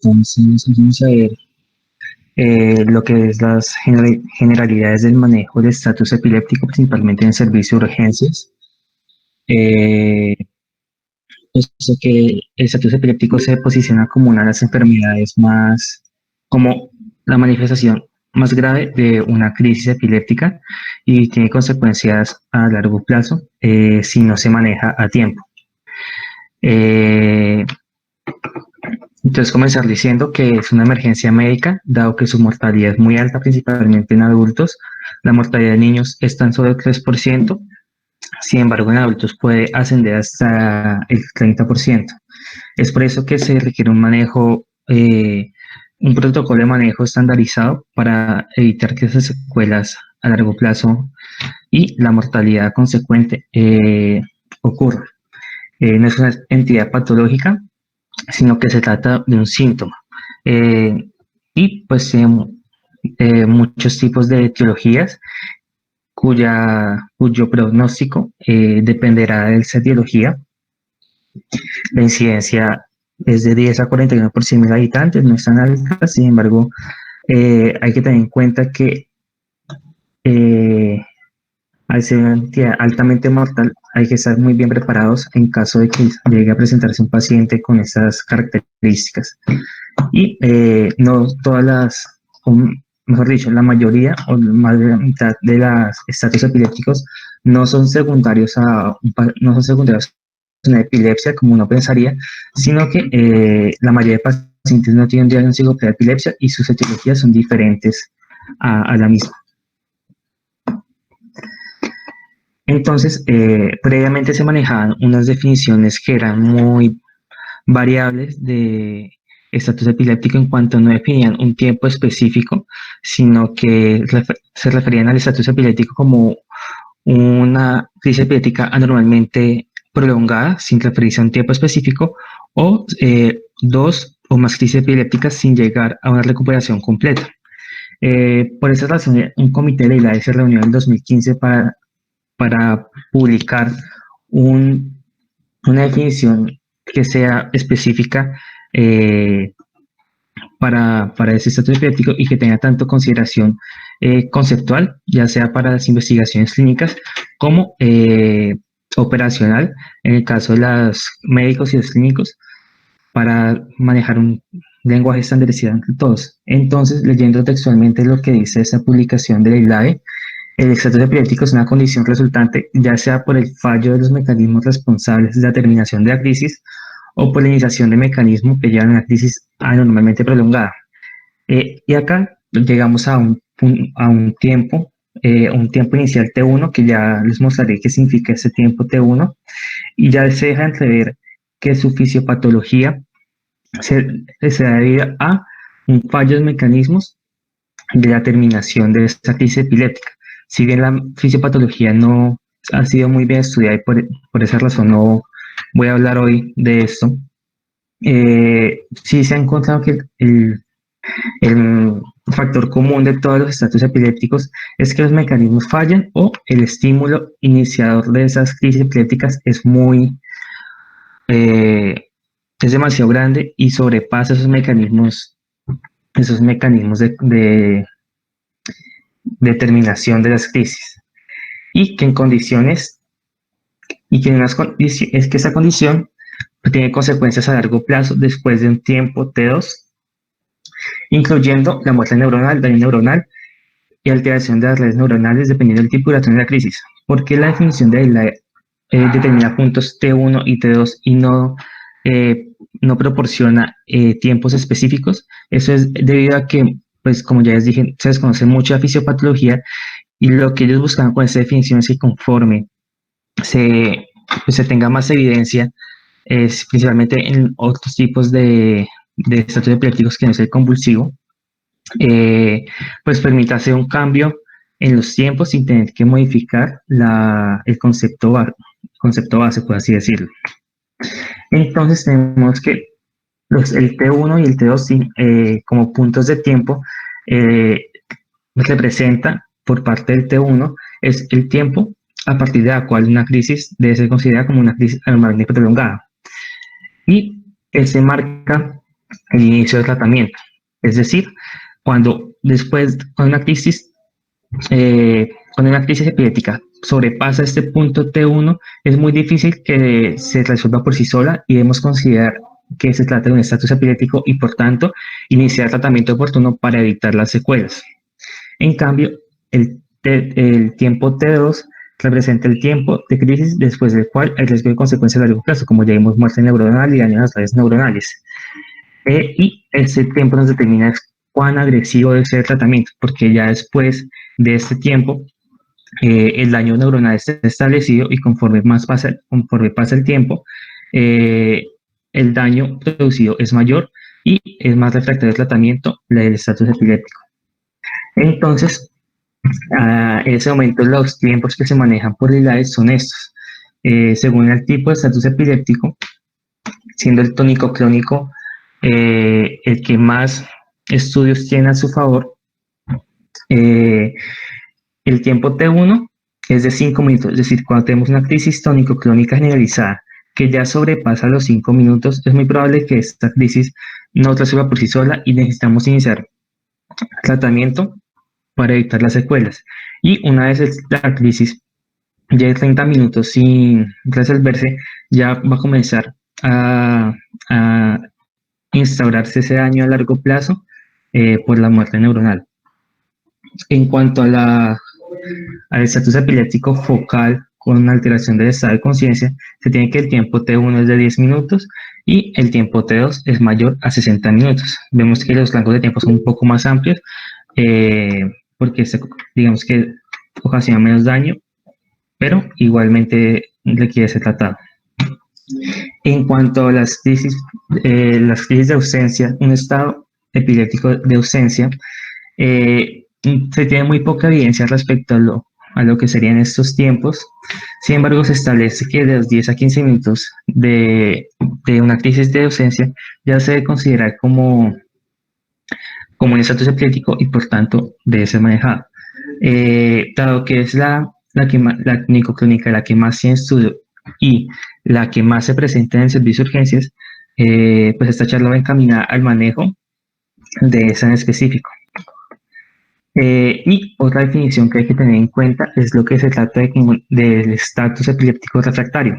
Entonces, vamos a ver lo que es las generalidades del manejo de estatus epiléptico, principalmente en el servicio de urgencias. Eh, Puesto que el estatus epiléptico se posiciona como una de las enfermedades más, como la manifestación más grave de una crisis epiléptica y tiene consecuencias a largo plazo si no se maneja a tiempo. Eh, entonces, comenzar diciendo que es una emergencia médica, dado que su mortalidad es muy alta, principalmente en adultos. La mortalidad de niños es tan solo el 3%, sin embargo, en adultos puede ascender hasta el 30%. Es por eso que se requiere un manejo, un protocolo de manejo estandarizado para evitar que esas secuelas a largo plazo y la mortalidad consecuente ocurra. No es una entidad patológica, sino que se trata de un síntoma. Eh, y pues tiene muchos tipos de etiologías cuyo pronóstico dependerá de esa etiología. La incidencia es de 10 a 41 por 100.000 habitantes, no es tan alta, sin embargo, hay que tener en cuenta que eh, al ser una entidad altamente mortal, hay que estar muy bien preparados en caso de que llegue a presentarse un paciente con esas características. Y no todas las, o mejor dicho, la mayoría o más de la mitad de los estatus epilépticos no son secundarios no son secundarios a una epilepsia como uno pensaría, sino que la mayoría de pacientes no tienen diagnóstico de epilepsia y sus etiologías son diferentes a la misma. Entonces, previamente se manejaban unas definiciones que eran muy variables de estatus epiléptico en cuanto no definían un tiempo específico, sino que se referían al estatus epiléptico como una crisis epiléptica anormalmente prolongada, sin referirse a un tiempo específico, o dos o más crisis epilépticas sin llegar a una recuperación completa. Por esa razón, un comité de la ILAE se reunió en 2015 para publicar una definición que sea específica eh, para ese estatus epiléptico y que tenga tanto consideración conceptual, ya sea para las investigaciones clínicas como operacional, en el caso de los médicos y los clínicos, para manejar un lenguaje estandarizado entre todos. Entonces, leyendo textualmente lo que dice esa publicación de la ILAE, el estatus epiléptico es una condición resultante ya sea por el fallo de los mecanismos responsables de la terminación de la crisis o por la iniciación de mecanismos que llevan a una crisis anormalmente prolongada. Y acá llegamos a un tiempo inicial T1, que ya les mostraré qué significa ese tiempo T1, y ya se deja entrever que su fisiopatología se da debido a un fallo de mecanismos de la terminación de esta crisis epiléptica. Si bien la fisiopatología no ha sido muy bien estudiada y por esa razón no voy a hablar hoy de esto, sí se ha encontrado que el factor común de todos los estatus epilépticos es que los mecanismos fallan o el estímulo iniciador de esas crisis epilépticas eh, es demasiado grande y sobrepasa esos mecanismos de terminación de las crisis. Y que en condiciones, y que es que esa condición tiene consecuencias a largo plazo después de un tiempo T2, incluyendo la muerte neuronal, daño neuronal y alteración de las redes neuronales dependiendo del tipo y duración de la crisis. ¿Por qué la definición de la determina puntos T1 y T2 y no proporciona tiempos específicos? Eso es debido a que, pues como ya les dije, se desconoce mucha fisiopatología y lo que ellos buscan con esta definición es que conforme se tenga más evidencia, principalmente en otros tipos de estatus epilépticos que no es el convulsivo, pues permite hacer un cambio en los tiempos sin tener que modificar el concepto base, por así decirlo. Entonces tenemos que el T1 y el T2 como puntos de tiempo representa por parte del T1 es el tiempo a partir de la cual una crisis debe ser considerada como una crisis anormalmente prolongada. Y se marca el inicio del tratamiento. Es decir, cuando una crisis epiléptica sobrepasa este punto T1, es muy difícil que se resuelva por sí sola y debemos considerar que se trata de un estatus epiléptico y, por tanto, iniciar tratamiento oportuno para evitar las secuelas. En cambio, el tiempo T2 representa el tiempo de crisis después del cual el riesgo de consecuencias a largo plazo, como ya vimos, muerte neuronal y daño a las redes neuronales. Y ese tiempo nos determina cuán agresivo debe ser el tratamiento, porque ya después de este tiempo, el daño neuronal está establecido y conforme pasa el tiempo, el daño producido es mayor y es más refractario al tratamiento del estatus epiléptico. Entonces, en ese momento los tiempos que se manejan por edades son estos. Según el tipo de estatus epiléptico, siendo el tónico clónico el que más estudios tiene a su favor, el tiempo T1 es de 5 minutos, es decir, cuando tenemos una crisis tónico-clónica generalizada que ya sobrepasa los 5 minutos, es muy probable que esta crisis no resuelva por sí sola y necesitamos iniciar tratamiento para evitar las secuelas. Y una vez la crisis ya de 30 minutos sin resolverse, ya va a comenzar a instaurarse ese daño a largo plazo por la muerte neuronal. En cuanto al estatus epiléptico focal con alteración del estado de conciencia, se tiene que el tiempo T1 es de 10 minutos y el tiempo T2 es mayor a 60 minutos. Vemos que los rangos de tiempo son un poco más amplios porque digamos que ocasiona menos daño, pero igualmente requiere ser tratado. En cuanto a las crisis de ausencia, un estado epiléptico de ausencia, se tiene muy poca evidencia respecto a lo que serían estos tiempos. Sin embargo, se establece que de los 10 a 15 minutos de una crisis de ausencia ya se debe considerar como un estatus epiléptico y por tanto debe ser manejado. Dado que es la clínica la que más tiene estudio y la que más se presenta en el servicio de urgencias, pues esta charla va encaminada al manejo de esa en específico. Y otra definición que hay que tener en cuenta es lo que se trata del estatus epiléptico refractario.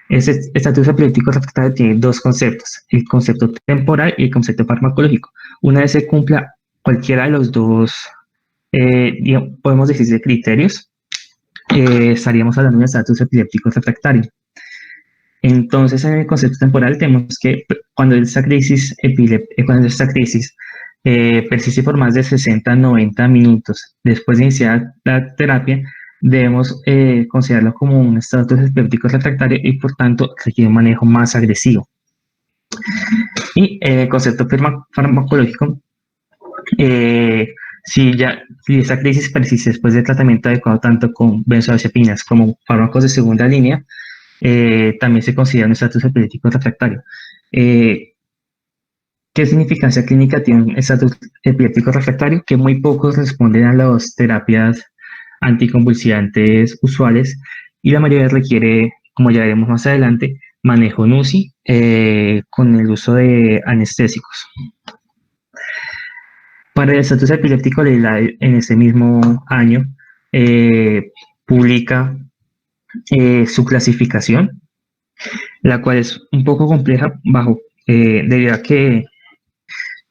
Ese estatus epiléptico refractario tiene dos conceptos, el concepto temporal y el concepto farmacológico. Una vez se cumpla cualquiera de los dos, podemos decir, de criterios, estaríamos hablando de un estatus epiléptico refractario. Entonces, en el concepto temporal tenemos que cuando esta crisis persiste por más de 60 a 90 minutos después de iniciar la terapia, debemos considerarlo como un estatus epiléptico refractario y por tanto requiere un manejo más agresivo. Y el concepto farmacológico, si esta crisis persiste después del tratamiento adecuado tanto con benzodiazepinas como fármacos de segunda línea, también se considera un estatus epiléptico refractario. ¿Qué significancia clínica tiene un estatus epiléptico refractario? Que muy pocos responden a las terapias anticonvulsivantes usuales y la mayoría requiere, como ya veremos más adelante, manejo en UCI con el uso de anestésicos. Para el estatus epiléptico, la ILAE en ese mismo año publica su clasificación, la cual es un poco compleja debido a que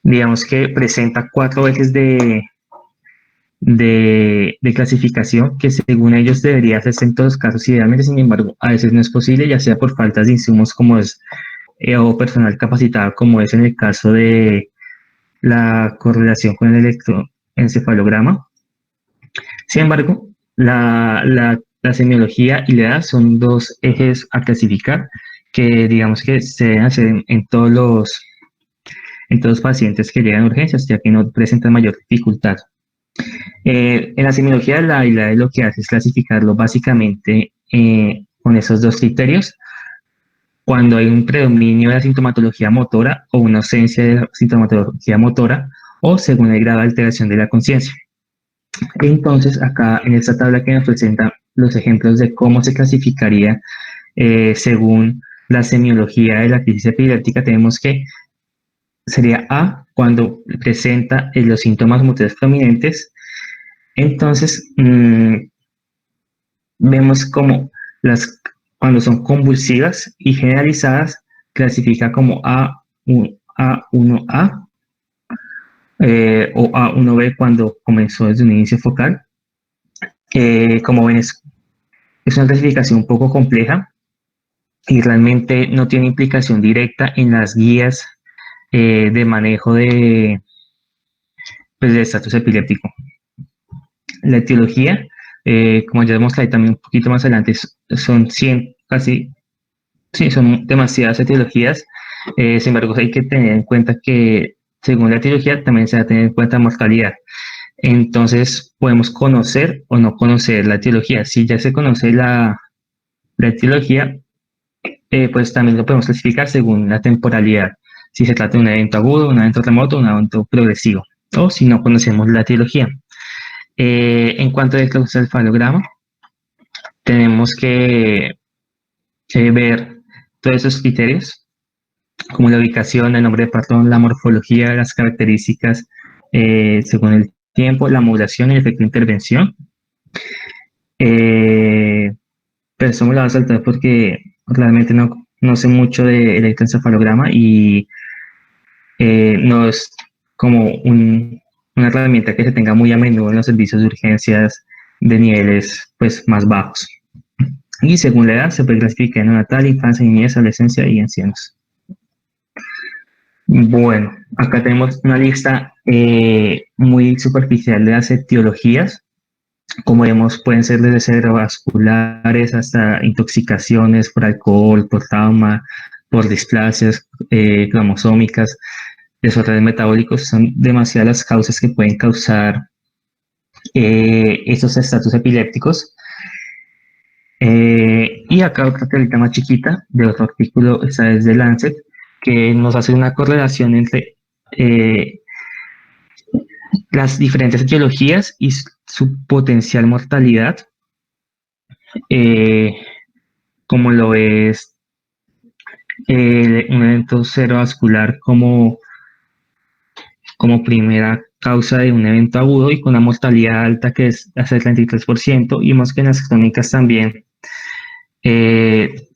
digamos que presenta 4 ejes de clasificación que según ellos debería hacerse en todos los casos idealmente, sin embargo a veces no es posible, ya sea por faltas de insumos como es o personal capacitado como es en el caso de la correlación con el electroencefalograma. Sin embargo, la semiología y la edad son 2 ejes a clasificar que digamos que se deben hacer en todos los pacientes que llegan a urgencias, ya que no presentan mayor dificultad. En la semiología la ILAE lo que hace es clasificarlo básicamente con esos 2 criterios, cuando hay un predominio de la sintomatología motora o una ausencia de la sintomatología motora o según el grado de alteración de la conciencia. Entonces, acá en esta tabla que nos presenta los ejemplos de cómo se clasificaría según la semiología de la crisis epiléptica, tenemos que sería A cuando presenta los síntomas motores prominentes. Entonces, vemos como cuando son convulsivas y generalizadas, clasifica como A1A o A1B cuando comenzó desde un inicio focal. Como ven, es una clasificación un poco compleja y realmente no tiene implicación directa en las guías de manejo pues, de estatus epiléptico. La etiología, como ya demostré también un poquito más adelante, son 100, casi, sí, son demasiadas etiologías. Sin embargo, hay que tener en cuenta que según la etiología también se va a tener en cuenta mortalidad. Entonces, podemos conocer o no conocer la etiología. Si ya se conoce la etiología, pues también lo podemos clasificar según la temporalidad. Si se trata de un evento agudo, un evento remoto, un evento progresivo, o si no conocemos la etiología. En cuanto al electroencefalograma, tenemos que ver todos esos criterios, como la ubicación, el nombre de patrón, la morfología, las características según el tiempo, la modulación y el efecto de intervención. Pero eso me lo voy a saltar porque realmente no sé mucho de electroencefalograma y no es como una herramienta que se tenga muy a menudo en los servicios de urgencias de niveles pues, más bajos. Y según la edad se puede clasificar en neonatal, infancia, niñez, adolescencia y ancianos. Bueno, acá tenemos una lista muy superficial de las etiologías. Como vemos, pueden ser desde cerebrovasculares hasta intoxicaciones por alcohol, por trauma, por displasias cromosómicas, desórdenes metabólicos. Son demasiadas las causas que pueden causar estos estatus epilépticos. Y acá otra carita más chiquita de otro artículo, esta es de Lancet, que nos hace una correlación entre eh, las diferentes etiologías y su potencial mortalidad, eh, como lo es un evento cerebrovascular como primera causa de un evento agudo y con una mortalidad alta que es hasta el 33%, y vemos que en las crónicas también eh,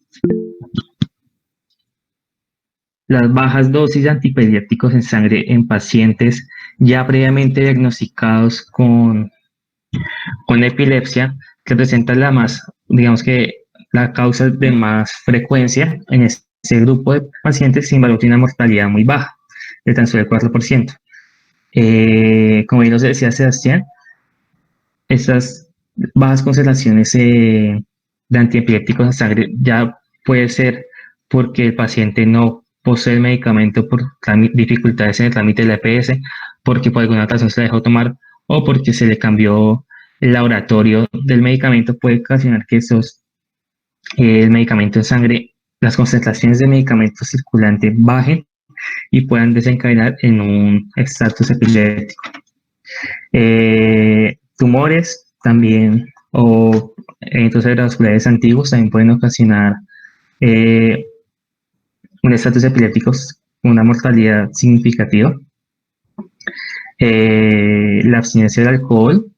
las bajas dosis de antipiréticos en sangre en pacientes ya previamente diagnosticados con epilepsia, que presenta la más, digamos que la causa de más frecuencia en ese grupo de pacientes, sin embargo, tiene una mortalidad muy baja, de tan solo el 4%. Como bien nos decía Sebastián, estas bajas concentraciones de antiepilépticos en sangre ya puede ser porque el paciente no posee el medicamento por dificultades en el trámite de la EPS, porque por alguna razón se la dejó tomar o porque se le cambió el laboratorio del medicamento, puede ocasionar que el medicamento en sangre, las concentraciones de medicamento circulante bajen y puedan desencadenar en un estatus epiléptico. Tumores también o eventos cerebrovasculares antiguos también pueden ocasionar eh, un estatus epiléptico con una mortalidad significativa. La abstinencia del alcohol,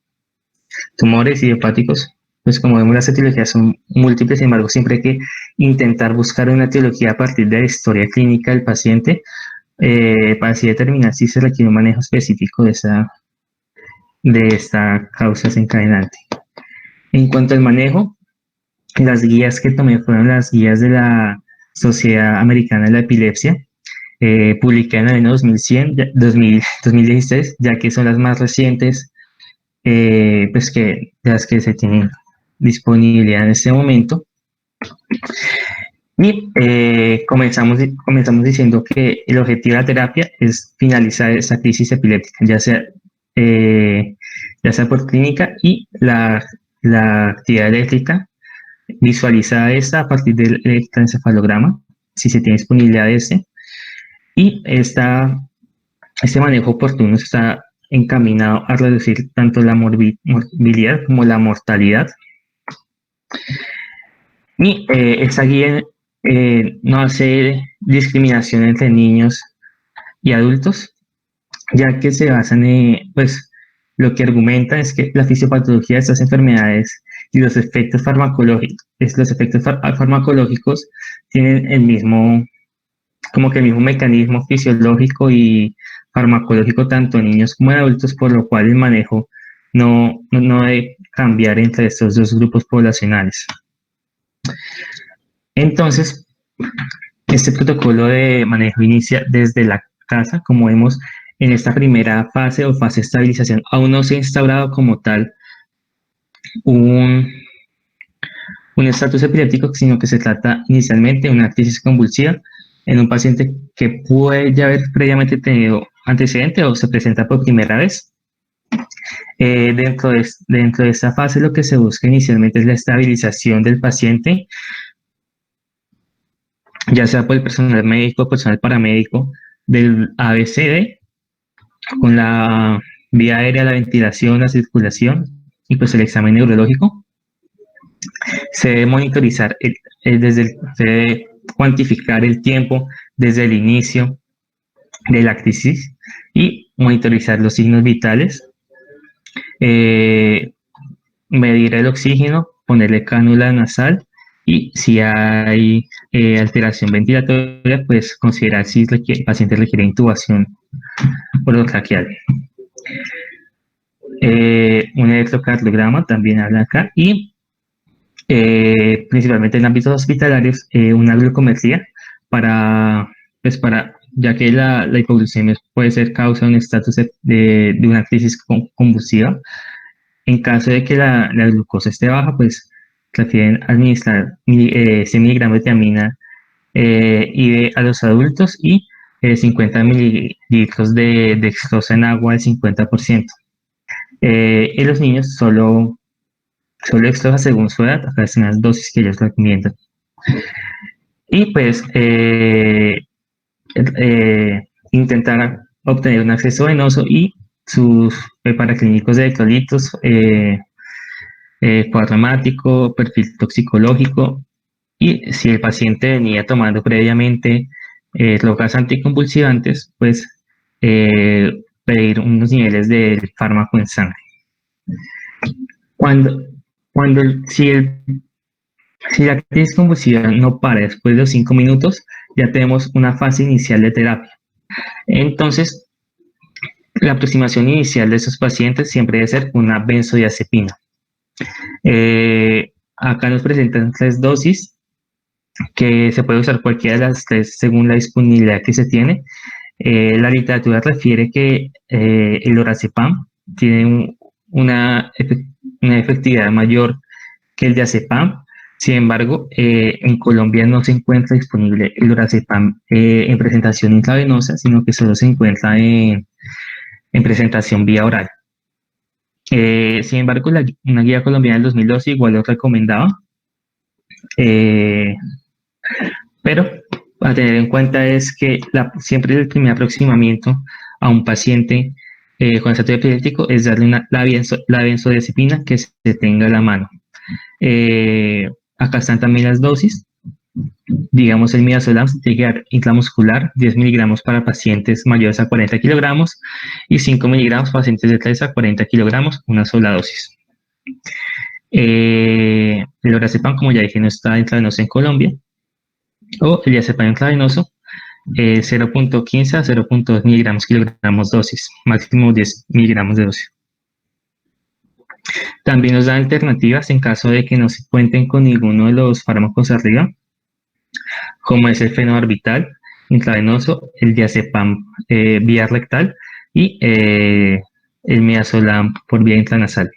tumores idiopáticos, pues como vemos las etiologías son múltiples, sin embargo siempre hay que intentar buscar una etiología a partir de la historia clínica del paciente para así determinar si se requiere un manejo específico de esta causa desencadenante. En cuanto al manejo, las guías que tomé fueron las guías de la Sociedad Americana de la Epilepsia, publicadas en el año 2016, ya que son las más recientes, pues que las que se tienen disponibilidad en este momento. Y comenzamos diciendo que el objetivo de la terapia es finalizar esa crisis epiléptica, ya sea por clínica, y la actividad eléctrica visualiza esta a partir del electroencefalograma, si se tiene disponibilidad de este, y este manejo oportuno está encaminado a reducir tanto la morbilidad como la mortalidad. Y esta guía no hace discriminación entre niños y adultos, ya que se basan en, pues, lo que argumenta es que la fisiopatología de estas enfermedades y los efectos farmacológicos tienen el mismo, como que el mismo mecanismo fisiológico y farmacológico tanto en niños como en adultos, por lo cual el manejo no debe cambiar entre estos dos grupos poblacionales. Entonces, este protocolo de manejo inicia desde la casa, como vemos en esta primera fase o fase de estabilización. Aún no se ha instaurado como tal un, un estatus epiléptico, sino que se trata inicialmente de una crisis convulsiva en un paciente que puede ya haber previamente tenido antecedente o se presenta por primera vez. Dentro de esta fase lo que se busca inicialmente es la estabilización del paciente, ya sea por el personal médico o personal paramédico del ABCD, con la vía aérea, la ventilación, la circulación y pues el examen neurológico. Se debe monitorizar, se debe cuantificar el tiempo desde el inicio de la crisis y monitorizar los signos vitales, medir el oxígeno, ponerle cánula nasal y si hay alteración ventilatoria, pues considerar si el paciente requiere intubación orotraqueal. Un electrocardiograma también habla acá y principalmente en ámbitos hospitalarios, una glucometría para, ya que la hipoglucemia puede ser causa de un estatus de una crisis convulsiva. En caso de que la glucosa esté baja, pues refieren administrar 100 miligramos de tiamina IV a los adultos y 50 mililitros de dextrosa en agua del 50%. En los niños solo dextrosa según su edad, acá están las dosis que ellos recomiendan. Y pues intentar obtener un acceso venoso y sus paraclínicos de electrolitos, cuadro hemático, perfil toxicológico, y si el paciente venía tomando previamente drogas anticonvulsivantes, pues pedir unos niveles de fármaco en sangre. Cuando, si la crisis convulsiva no para después de los 5 minutos, ya tenemos una fase inicial de terapia. Entonces, la aproximación inicial de esos pacientes siempre debe ser una benzodiazepina. Acá nos presentan 3 dosis, que se puede usar cualquiera de las 3 según la disponibilidad que se tiene. La literatura refiere que el lorazepam tiene una efectividad mayor que el diazepam. Sin embargo, en Colombia no se encuentra disponible el lorazepam en presentación intravenosa, sino que solo se encuentra en presentación vía oral. Sin embargo, una guía colombiana del 2012 igual lo recomendaba, pero a tener en cuenta es que siempre el primer aproximamiento a un paciente con estatus epiléptico es darle la benzodiazepina que se tenga a la mano. Acá están también las dosis. Digamos, el midazolam se tiene que dar intramuscular, 10 miligramos para pacientes mayores a 40 kilogramos y 5 miligramos para pacientes de 3 a 40 kilogramos, una sola dosis. El lorazepam, como ya dije, no está intravenoso en Colombia, o el diazepam intravenoso, 0.15 a 0.2 miligramos kilogramos dosis, máximo 10 miligramos de dosis. También nos da alternativas en caso de que no se cuenten con ninguno de los fármacos arriba, como es el fenobarbital intravenoso, el diazepam vía rectal y el midazolam por vía intranasal.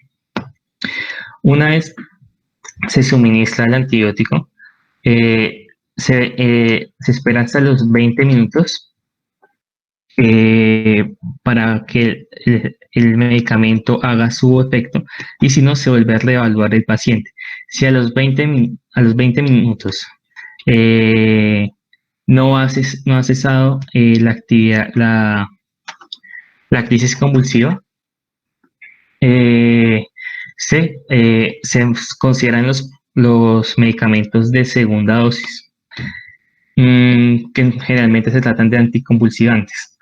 Una vez se suministra el antibiótico, se espera hasta los 20 minutos para que el medicamento haga su efecto y si no, se vuelve a reevaluar el paciente. Si a los 20 minutos no ha cesado la actividad, la crisis convulsiva, se consideran los medicamentos de segunda dosis, que generalmente se tratan de anticonvulsivantes.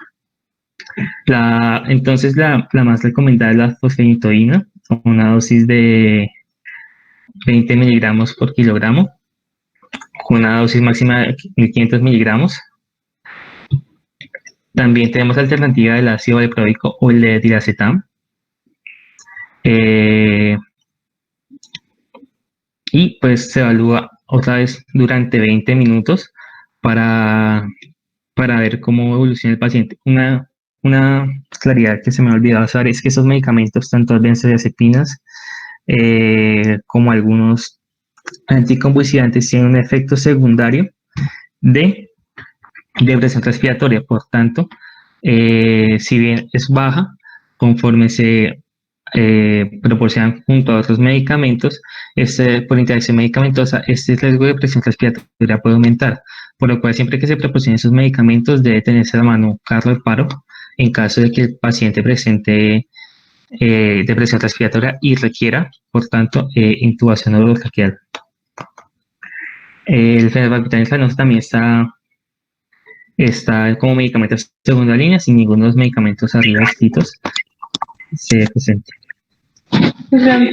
Entonces, la más recomendada es la fosfenitoína, con una dosis de 20 miligramos por kilogramo, con una dosis máxima de 1500 miligramos. También tenemos la alternativa del ácido valproico o el de diracetam. Y pues se evalúa otra vez durante 20 minutos para, para ver cómo evoluciona el paciente. Una claridad que se me ha olvidado saber es que esos medicamentos, tanto las benzodiazepinas como algunos anticonvulsivantes, tienen un efecto secundario de depresión respiratoria. Por tanto, si bien es baja, conforme se proporcionan junto a otros medicamentos, por interacción medicamentosa, este riesgo de presión respiratoria puede aumentar, por lo cual siempre que se proporcionen esos medicamentos debe tenerse a la mano un carro de paro en caso de que el paciente presente depresión respiratoria y requiera, por tanto, intubación orotraqueal. El fenilbarbital también está como medicamento de segunda línea, sin ninguno de los medicamentos arriba escritos se presenta. Bueno,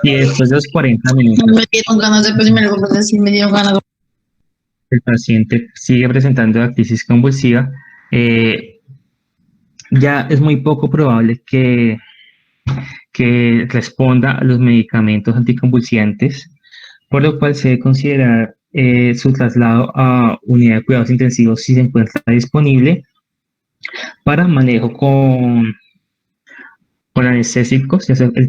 y después de los 40 minutos, Me dieron ganas de pedirme algo, pues sí me dieron ganas. el paciente sigue presentando la crisis convulsiva, ya es muy poco probable que responda a los medicamentos anticonvulsivantes, por lo cual se debe considerar su traslado a unidad de cuidados intensivos si se encuentra disponible para manejo con anestésicos, ya sea el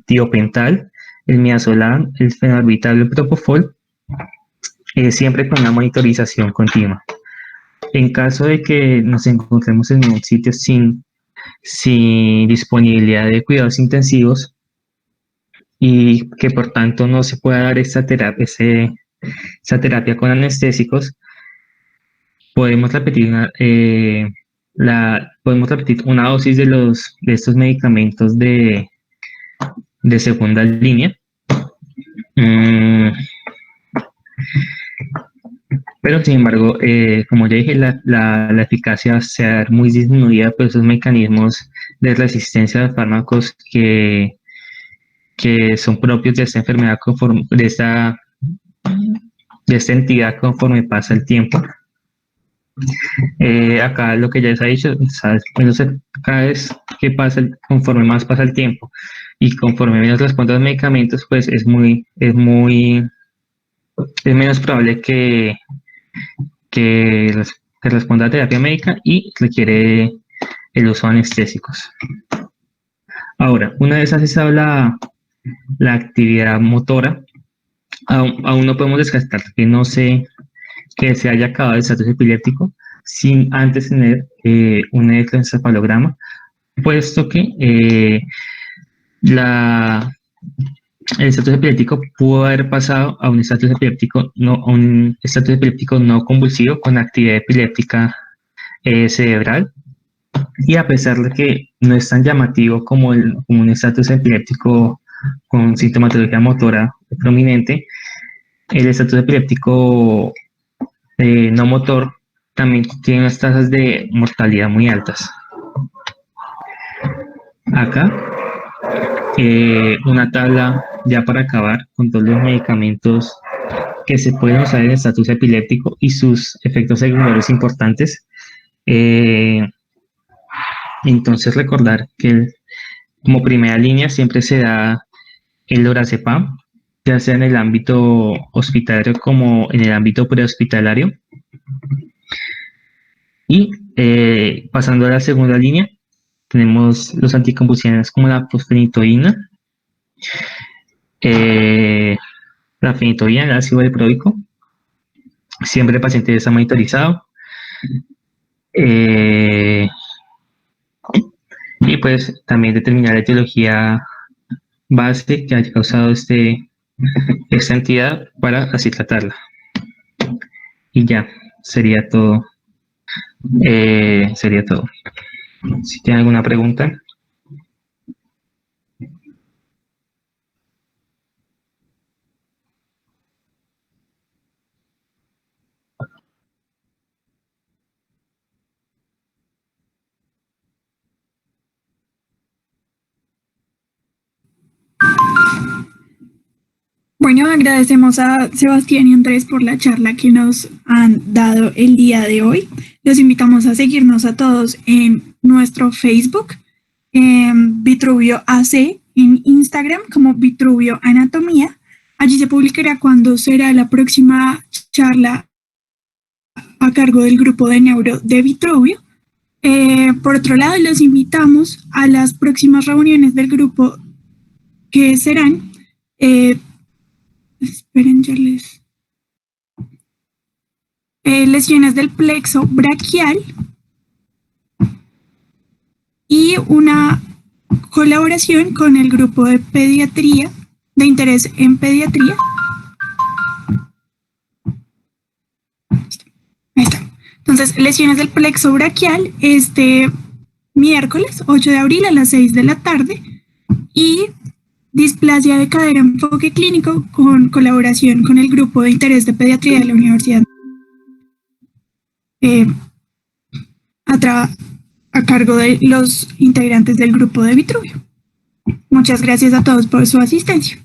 tiopental, el midazolam, el fenobarbital, el propofol, siempre con una monitorización continua. En caso de que nos encontremos en un sitio sin disponibilidad de cuidados intensivos y que por tanto no se pueda dar esa terapia con anestésicos, podemos repetir una dosis de estos medicamentos de segunda línea. Pero sin embargo, como ya dije, la eficacia se va a ver muy disminuida por esos mecanismos de resistencia a los fármacos que son propios de esta enfermedad, de esta entidad conforme pasa el tiempo. Acá lo que ya se ha dicho, cada vez que conforme más pasa el tiempo y conforme menos responde a los medicamentos, pues es menos probable que responda a terapia médica y requiere el uso de anestésicos. Ahora, una vez cesado la actividad motora, aún no podemos descartar que se haya acabado el estatus epiléptico sin antes tener un electroencefalograma, puesto que el estatus epiléptico pudo haber pasado a un estatus epiléptico no convulsivo con actividad epiléptica cerebral, y a pesar de que no es tan llamativo como un estatus epiléptico con sintomatología motora prominente, el estatus epiléptico no motor también tiene unas tasas de mortalidad muy altas. Acá, una tabla ya para acabar con todos los medicamentos que se pueden usar en el estatus epiléptico y sus efectos secundarios importantes. Entonces recordar que como primera línea siempre se da el lorazepam, ya sea en el ámbito hospitalario como en el ámbito prehospitalario. Y pasando a la segunda línea, tenemos los anticonvulsivantes como la fosfenitoína, la fenitoína, el ácido valproico. Siempre el paciente está monitorizado. Y pues también determinar la etiología base que haya causado esta entidad para así tratarla. Y ya, sería todo. Si tienen alguna pregunta. Bueno, agradecemos a Sebastián y Andrés por la charla que nos han dado el día de hoy. Los invitamos a seguirnos a todos en nuestro Facebook, Vitruvio AC, en Instagram como Vitruvio Anatomía. Allí se publicará cuándo será la próxima charla a cargo del grupo de neuro de Vitruvio. Por otro lado, los invitamos a las próximas reuniones del grupo que serán... esperen, ya les... lesiones del plexo braquial y una colaboración con el grupo de pediatría, de interés en pediatría. Ahí está. Entonces, lesiones del plexo braquial este miércoles 8 de abril a las 6 de la tarde y displasia de cadera enfoque clínico con colaboración con el grupo de interés de pediatría de la Universidad a cargo de los integrantes del grupo de Vitruvio. Muchas gracias a todos por su asistencia.